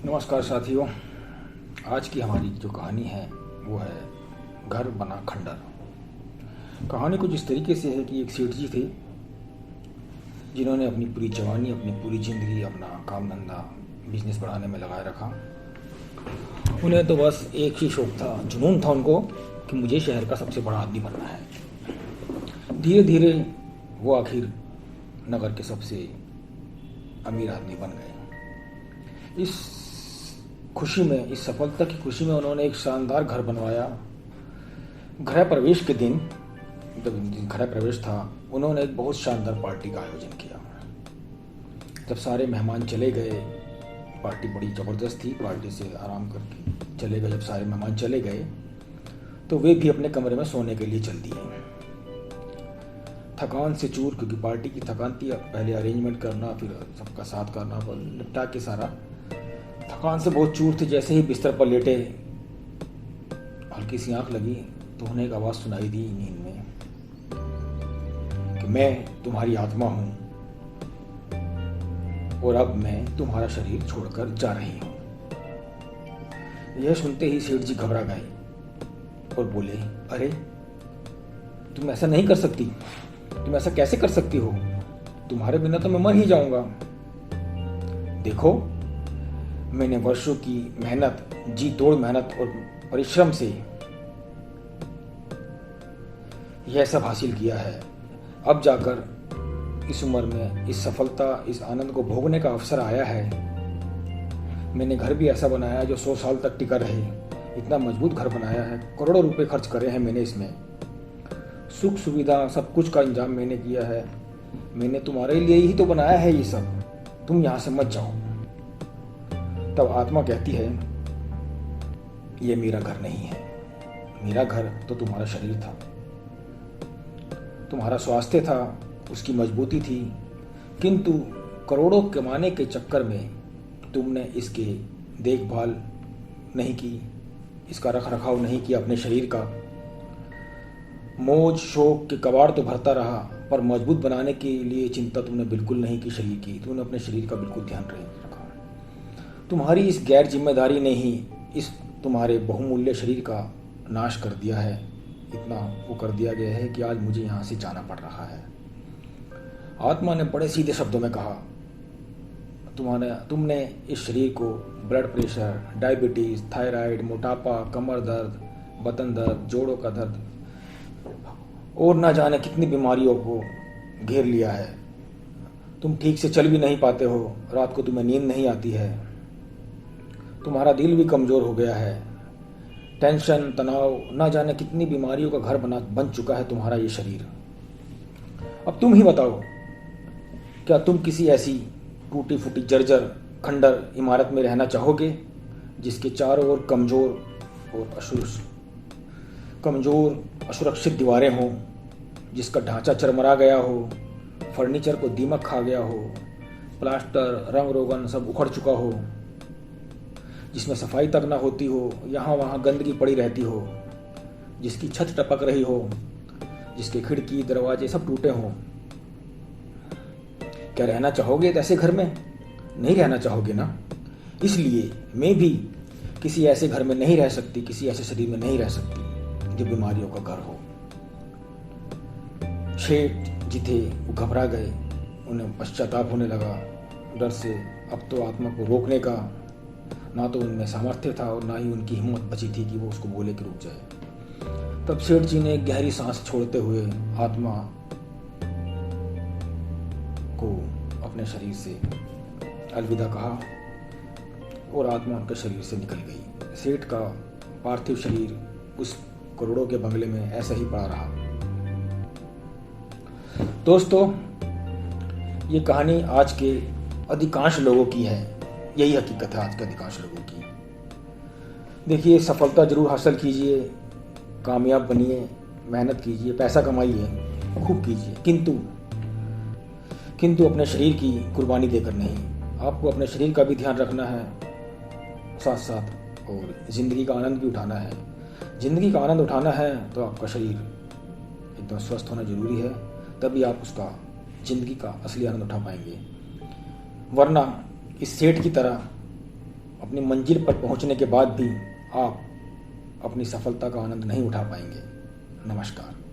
नमस्कार साथियों। आज की हमारी जो कहानी है वो है घर बना खंडर। कहानी कुछ इस तरीके से है कि एक सेठ जी थे जिन्होंने अपनी पूरी जवानी, अपनी पूरी ज़िंदगी अपना काम धंधा, बिजनेस बढ़ाने में लगाए रखा। उन्हें तो बस एक ही शौक था, जुनून था उनको कि मुझे शहर का सबसे बड़ा आदमी बनना है। धीरे धीरे वो आखिर नगर के सबसे अमीर आदमी बन गए। इस खुशी में, इस सफलता की खुशी में उन्होंने एक शानदार घर बनवाया। गृह प्रवेश के दिन, जब गृह प्रवेश था, उन्होंने एक बहुत शानदार पार्टी का आयोजन किया। जब सारे मेहमान चले गए, पार्टी बड़ी ज़बरदस्त थी, पार्टी से आराम करके चले गए। जब सारे मेहमान चले गए तो वे भी अपने कमरे में सोने के लिए चल दिए। थकान से चूर, क्योंकि पार्टी की थकान थी, पहले अरेंजमेंट करना, फिर सबका साथ करना, निपटा के सारा थकान से बहुत चूर थे। जैसे ही बिस्तर पर लेटे, हल्की सी आंख लगी तो उन्हें एक आवाज़ सुनाई दी नींद में कि मैं तुम्हारी आत्मा हूं और अब मैं तुम्हारा शरीर छोड़कर जा रही हूं। यह सुनते ही सेठ जी घबरा गए और बोले, अरे तुम ऐसा नहीं कर सकती, तुम ऐसा कैसे कर सकती हो? तुम्हारे बिना तो मैं मर ही जाऊंगा। देखो, मैंने वर्षों की मेहनत, जी तोड़ मेहनत और परिश्रम से यह सब हासिल किया है। अब जाकर इस उम्र में इस सफलता, इस आनंद को भोगने का अवसर आया है। मैंने घर भी ऐसा बनाया जो 100 साल तक टिका रहे। इतना मजबूत घर बनाया है, करोड़ों रुपए खर्च करे हैं मैंने इसमें। सुख सुविधा सब कुछ का इंतजाम मैंने किया है। मैंने तुम्हारे लिए ही तो बनाया है ये सब। तुम यहाँ से मत जाओ। तब आत्मा कहती है, ये मेरा घर नहीं है। मेरा घर तो तुम्हारा शरीर था, तुम्हारा स्वास्थ्य था, उसकी मजबूती थी। किंतु करोड़ों कमाने के चक्कर में तुमने इसके देखभाल नहीं की, इसका रख रखाव नहीं किया अपने शरीर का। मौज शौक के कबाड़ तो भरता रहा, पर मजबूत बनाने के लिए चिंता तुमने बिल्कुल नहीं की शरीर की। तुमने अपने शरीर का बिल्कुल ध्यान रखा। तुम्हारी इस गैर जिम्मेदारी ने ही इस तुम्हारे बहुमूल्य शरीर का नाश कर दिया है। इतना वो कर दिया गया है कि आज मुझे यहाँ से जाना पड़ रहा है। आत्मा ने बड़े सीधे शब्दों में कहा, तुमने इस शरीर को ब्लड प्रेशर, डायबिटीज, थायराइड, मोटापा, कमर दर्द, बदन दर्द, जोड़ों का दर्द और ना जाने कितनी बीमारियों को घेर लिया है। तुम ठीक से चल भी नहीं पाते हो, रात को तुम्हें नींद नहीं आती है, तुम्हारा दिल भी कमज़ोर हो गया है। टेंशन, तनाव, ना जाने कितनी बीमारियों का घर बन चुका है तुम्हारा ये शरीर। अब तुम ही बताओ, क्या तुम किसी ऐसी टूटी फूटी जर्जर खंडर इमारत में रहना चाहोगे जिसके चारों ओर कमज़ोर और असुरक्षित दीवारें हों, जिसका ढांचा चरमरा गया हो, फर्नीचर को दीमक खा गया हो, प्लास्टर, रंग रोगन सब उखड़ चुका हो, जिसमें सफाई तक ना होती हो, यहाँ वहाँ गंदगी पड़ी रहती हो, जिसकी छत टपक रही हो, जिसके खिड़की दरवाजे सब टूटे हों? क्या रहना चाहोगे ऐसे घर में? नहीं रहना चाहोगे ना। इसलिए मैं भी किसी ऐसे घर में नहीं रह सकती, किसी ऐसे शरीर में नहीं रह सकती जो बीमारियों का घर हो। शेठ जी थे, वो घबरा गए, उन्हें पश्चाताप होने लगा डर से। अब तो आत्मा को रोकने का ना तो उनमें सामर्थ्य था और ना ही उनकी हिम्मत बची थी कि वो उसको बोले कि रुक जाए। तब सेठ जी ने गहरी सांस छोड़ते हुए आत्मा को अपने शरीर से अलविदा कहा और आत्मा उनके शरीर से निकल गई। सेठ का पार्थिव शरीर उस करोड़ों के बंगले में ऐसा ही पड़ा रहा। दोस्तों, ये कहानी आज के अधिकांश लोगों की है। यही हकीकत है आज के अधिकांश लोगों की। देखिए, सफलता जरूर हासिल कीजिए, कामयाब बनिए, मेहनत कीजिए, पैसा कमाइए, खूब कीजिए, किंतु अपने शरीर की कुर्बानी देकर नहीं। आपको अपने शरीर का भी ध्यान रखना है साथ साथ, और ज़िंदगी का आनंद भी उठाना है। ज़िंदगी का आनंद उठाना है तो आपका शरीर एकदम स्वस्थ होना जरूरी है, तभी आप उसका ज़िंदगी का असली आनंद उठा पाएंगे। वरना इस सेठ की तरह अपनी मंजिल पर पहुंचने के बाद भी आप अपनी सफलता का आनंद नहीं उठा पाएंगे। नमस्कार।